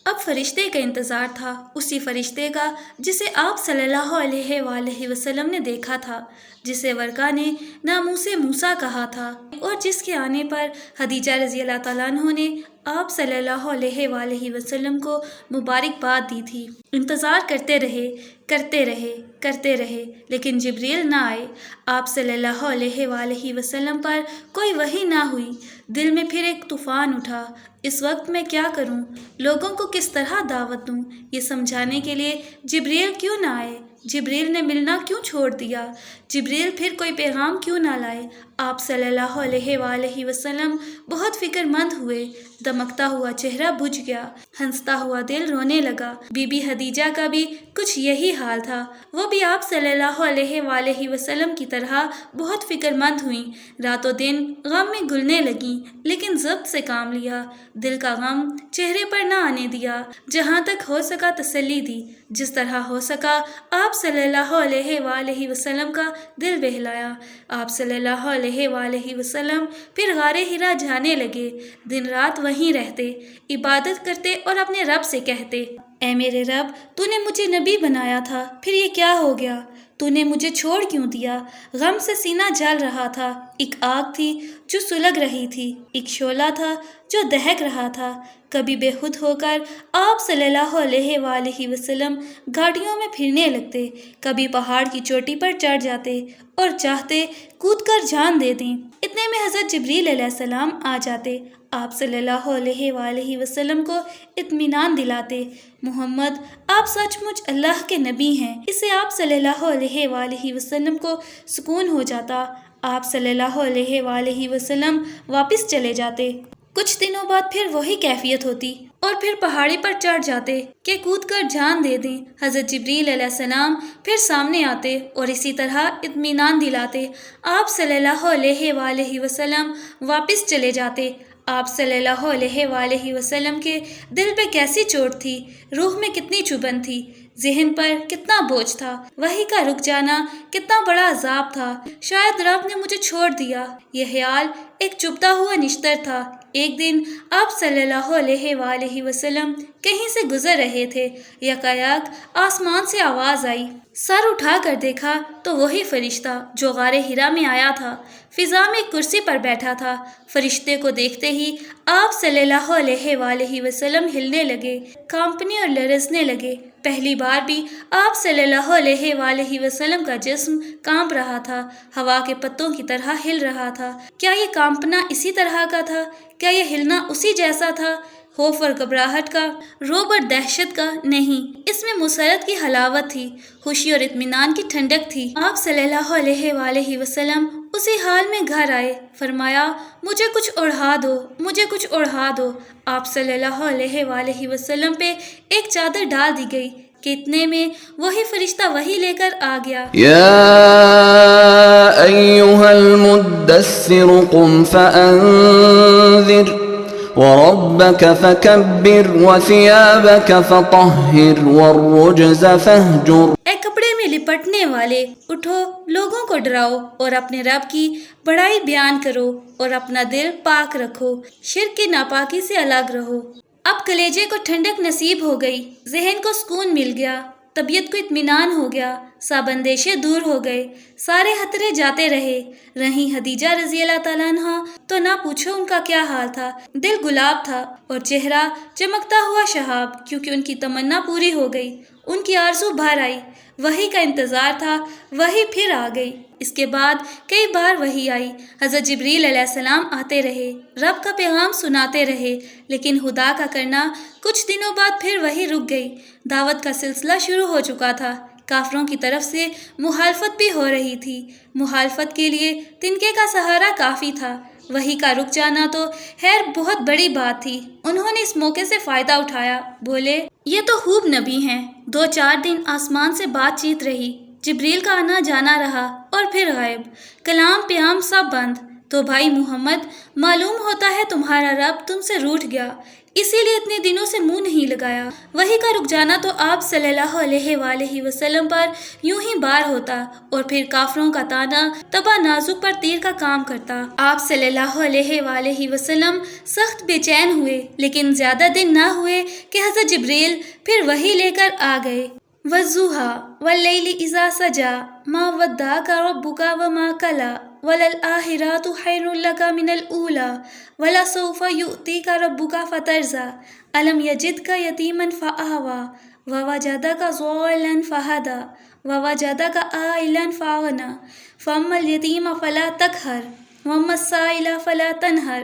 اب فرشتے کا انتظار تھا، اسی فرشتے کا جسے آپ صلی اللہ علیہ وآلہ وسلم نے دیکھا تھا، جسے ورقہ نے ناموس موسیٰ کہا تھا، اور جس کے آنے پر خدیجہ رضی اللہ تعالیٰ عنہ نے آپ صلی اللہ علیہ وآلہ وسلم کو مبارکباد دی تھی۔ انتظار کرتے رہے لیکن جبریل نہ آئے، آپ صلی اللہ علیہ وآلہ وسلم پر کوئی وحی نہ ہوئی۔ دل میں پھر ایک طوفان اٹھا، اس وقت میں کیا کروں؟ لوگوں کو کس طرح دعوت دوں؟ یہ سمجھانے کے لیے جبریل کیوں نہ آئے؟ جبریل نے ملنا کیوں چھوڑ دیا؟ جبریل پھر کوئی پیغام کیوں نہ لائے؟ آپ صلی اللہ علیہ وآلہ وسلم بہت فکر مند ہوئے، دمکتا ہوا چہرہ بجھ گیا، ہنستا ہوا دل رونے لگا۔ بی بی خدیجہ کا بھی کچھ یہی حال تھا، وہ بھی آپ صلی اللہ علیہ وآلہ وسلم کی طرح بہت فکر مند ہوئیں، رات و دن غم میں گلنے لگیں، لیکن ضبط سے کام لیا، دل کا غم چہرے پر نہ آنے دیا، جہاں تک ہو سکا تسلی دی، جس طرح ہو سکا آپ صلی اللہ علیہ وآلہ وسلم کا دل بہلایا۔ آپ صلی اللہ علیہ وآلہ وسلم پھر غار حرا جانے لگے، دن رات وہیں رہتے، عبادت کرتے اور اپنے رب سے کہتے، اے میرے رب، تو نے مجھے نبی بنایا تھا، پھر یہ کیا ہو گیا؟ تو نے مجھے چھوڑ کیوں دیا؟ غم سے سینہ جل رہا تھا، ایک آگ تھی جو سلگ رہی تھی، ایک شعلہ تھا جو دہک رہا تھا۔ کبھی بے خود ہو کر آپ صلی اللہ علیہ وآلہ وسلم گاڑیوں میں پھرنے لگتے، کبھی پہاڑ کی چوٹی پر چڑھ جاتے اور چاہتے کود کر جان دے دیں۔ اتنے میں حضرت جبریل علیہ السلام آ جاتے، آپ صلی اللہ علیہ وآلہ وسلم کو اطمینان دلاتے، محمد آپ سچ مچ اللہ کے نبی ہیں۔ اس سے آپ صلی اللہ علیہ وآلہ وسلم کو سکون ہو جاتا، آپ صلی اللہ علیہ وآلہ وسلم واپس چلے جاتے۔ کچھ دنوں بعد پھر وہی کیفیت ہوتی اور پھر پہاڑی پر چڑھ جاتے کہ کود کر جان دے دیں۔ حضرت جبریل علیہ السلام پھر سامنے آتے اور اسی طرح اطمینان دلاتے، آپ صلی اللہ علیہ وآلہ وسلم واپس چلے جاتے۔ آپ صلی اللہ علیہ وآلہ وسلم کے دل پہ کیسی چوٹ تھی، روح میں کتنی چبھن تھی، ذہن پر کتنا بوجھ تھا، وحی کا رک جانا کتنا بڑا عذاب تھا۔ شاید رب نے مجھے چھوڑ دیا، یہ خیال ایک چبھتا ہوا نشتر تھا۔ ایک دن آپ صلی اللہ علیہ وآلہ وسلم کہیں سے گزر رہے تھے، یکایک آسمان سے آواز آئی، سر اٹھا کر دیکھا تو وہی فرشتہ جو غار حرا میں آیا تھا، فضا میں ایک کرسی پر بیٹھا تھا۔ فرشتے کو دیکھتے ہی آپ صلی اللہ علیہ وآلہ وسلم ہلنے لگے، کانپنے اور لرزنے لگے۔ پہلی بار بھی آپ صلی اللہ علیہ وآلہ وسلم کا جسم کانپ رہا تھا، ہوا کے پتوں کی طرح ہل رہا تھا۔ کیا یہ کانپنا اسی طرح کا تھا؟ کیا یہ ہلنا اسی جیسا تھا؟ خوف اور گھبراہٹ کا، رعب اور دہشت کا نہیں، اس میں مسرت کی حلاوت تھی، خوشی اور اطمینان کی ٹھنڈک تھی۔ آپ صلی اللہ علیہ وآلہ وسلم اسی حال میں گھر آئے، فرمایا مجھے کچھ اوڑھا دو، مجھے کچھ اوڑھا دو۔ آپ صلی اللہ علیہ وآلہ وسلم پہ ایک چادر ڈال دی گئی کہ اتنے میں وہی فرشتہ وہی لے کر آ گیا۔ یا ایھا المدثر قم فانذر وربك فكبر وثيابك فطهر والرجز فاهجر۔ اے کپڑے میں لپٹنے والے، اٹھو، لوگوں کو ڈراؤ اور اپنے رب کی بڑائی بیان کرو اور اپنا دل پاک رکھو، شرک کی ناپاکی سے الگ رہو۔ اب کلیجے کو ٹھنڈک نصیب ہو گئی، ذہن کو سکون مل گیا، طبیعت کو اطمینان ہو گیا، سب اندیشے دور ہو گئے، سارے خطرے جاتے رہے۔ رہیں خدیجہ رضی اللہ تعالیٰ عنہ تو نہ پوچھو ان کا کیا حال تھا، دل گلاب تھا اور چہرہ چمکتا ہوا شہاب، کیونکہ ان کی تمنا پوری ہو گئی، ان کی آرزو بھر آئی۔ وحی کا انتظار تھا، وحی پھر آ گئی۔ اس کے بعد کئی بار وحی آئی، حضرت جبریل علیہ السلام آتے رہے، رب کا پیغام سناتے رہے، لیکن خدا کا کرنا کچھ دنوں بعد پھر وحی رک گئی۔ دعوت کا سلسلہ شروع ہو چکا تھا، کافروں کی طرف سے مخالفت بھی ہو رہی تھی، مخالفت کے لیے تنکے کا سہارا کافی تھا۔ وحی کا رک جانا تو خیر بہت بڑی بات تھی، انہوں نے اس موقع سے فائدہ اٹھایا، بولے یہ تو خوب نبی ہیں۔ 2-4 دن آسمان سے بات چیت رہی، جبریل کا آنا جانا رہا اور پھر غائب، کلام پیام سب بند۔ تو بھائی محمد، معلوم ہوتا ہے تمہارا رب تم سے روٹھ گیا، اسی لیے اتنے دنوں سے منہ نہیں لگایا۔ وحی کا رک جانا تو آپ صلی اللہ علیہ وآلہ وسلم پر یوں ہی بار ہوتا اور پھر کافروں کا طعنہ تبا نازک پر تیر کا کام کرتا۔ آپ صلی اللہ علیہ وآلہ وسلم سخت بے چین ہوئے، لیکن زیادہ دن نہ ہوئے کہ حضرت جبریل پھر وحی لے کر آ گئے۔ وَالضُّحَىٰ وَاللَّيْلِ إِذَا سَجَىٰ مَا وَدَّعَكَ رَبُّكَ وَمَا قَلَىٰ وَلَلْآخِرَةُ خَيْرٌ لَكَ مِنَ الْأُولَىٰ وَلَسَوْفَ يُؤْتِيكَ رَبُّكَ فَتَرْضَىٰ أَلَمْ يَجِدْكَ يَتِيمًا فَآوَىٰ وَوَجَدَكَ ضَالًّا فَهَدَىٰ وَوَجَدَكَ عَائِلًا فَأَغْنَىٰ فَأَمَّا الْيَتِيمَ فَلَا تَقْهَرْ وَأَمَّا السَّائِلَ فَلَا تَنْهَرْ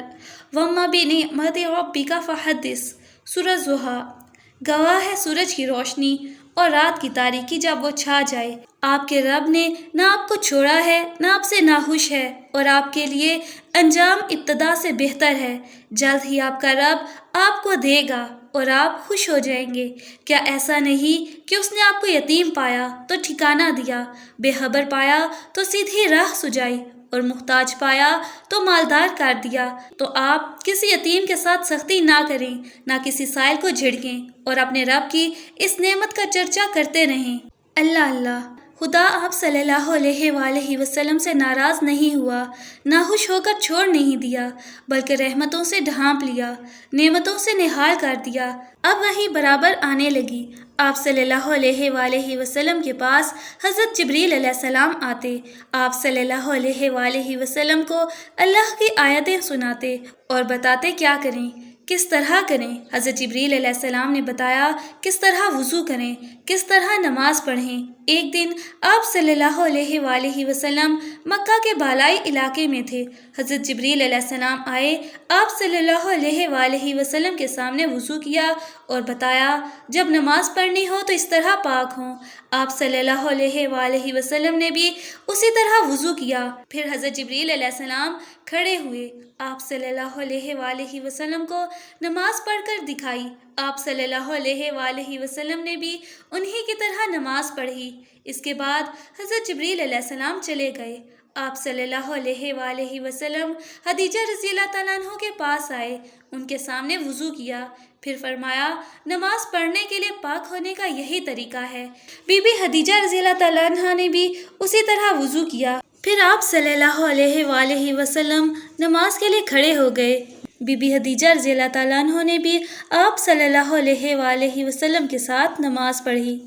وَأَمَّا بِنِعْمَتِ رَبِّكَ فَحَدِّثْ۔ سورۃ ضحیٰ۔ گواہ ہے سورج کی روشنی اور رات کی تاریکی جب وہ چھا جائے۔ آپ کے رب نے نہ آپ کو چھوڑا ہے نہ آپ سے ناخوش ہے، اور آپ کے لیے انجام ابتدا سے بہتر ہے۔ جلد ہی آپ کا رب آپ کو دے گا اور آپ خوش ہو جائیں گے۔ کیا ایسا نہیں کہ اس نے آپ کو یتیم پایا تو ٹھکانہ دیا، بے خبر پایا تو سیدھی راہ سجائی، اور محتاج پایا تو مالدار کر دیا؟ تو آپ کسی یتیم کے ساتھ سختی نہ کریں، نہ کسی سائل کو جھڑکیں، اور اپنے رب کی اس نعمت کا چرچا کرتے رہیں۔ اللہ اللہ۔ خدا آپ صلی اللہ علیہ وآلہ وسلم سے ناراض نہیں ہوا، ناخوش ہو کر چھوڑ نہیں دیا، بلکہ رحمتوں سے ڈھانپ لیا، نعمتوں سے نہال کر دیا۔ اب وحی برابر آنے لگی۔ آپ صلی اللہ علیہ وآلہ وسلم کے پاس حضرت جبریل علیہ السلام آتے، آپ صلی اللہ علیہ وآلہ وسلم کو اللہ کی آیتیں سناتے اور بتاتے کیا کریں، کس طرح کریں۔ حضرت جبریل علیہ السلام نے بتایا کس طرح وضو کریں، کس طرح نماز پڑھیں۔ ایک دن آپ صلی اللہ علیہ وآلہ وسلم مکہ کے بالائی علاقے میں تھے۔ حضرت جبریل علیہ السلام آئے، آپ صلی اللہ علیہ وآلہ وسلم کے سامنے وضو کیا اور بتایا جب نماز پڑھنی ہو تو اس طرح پاک ہوں۔ آپ صلی اللہ علیہ وآلہ وسلم نے بھی اسی طرح وضو کیا۔ پھر حضرت جبریل علیہ السلام کھڑے ہوئے، آپ صلی اللہ علیہ وآلہ وسلم کو نماز پڑھ کر دکھائی۔ آپ صلی اللہ علیہ وآلہ وسلم نے بھی انہی کی طرح نماز پڑھی۔ اس کے بعد حضرت جبریل علیہ السلام چلے گئے۔ آپ صلی اللہ علیہ وآلہ وسلم خدیجہ رضی اللہ تعالیٰ عنہ کے پاس آئے، ان کے سامنے وضو کیا، پھر فرمایا نماز پڑھنے کے لیے پاک ہونے کا یہی طریقہ ہے۔ بی بی خدیجہ رضی اللہ تعالیٰ عنہ نے بھی اسی طرح وضو کیا۔ پھر آپ صلی اللہ علیہ وآلہ وسلم نماز کے لیے کھڑے ہو گئے۔ بی بی خدیجہ رضی اللہ تعالیٰ عنہ نے بھی آپ صلی اللہ علیہ وآلہ وسلم کے ساتھ نماز پڑھی۔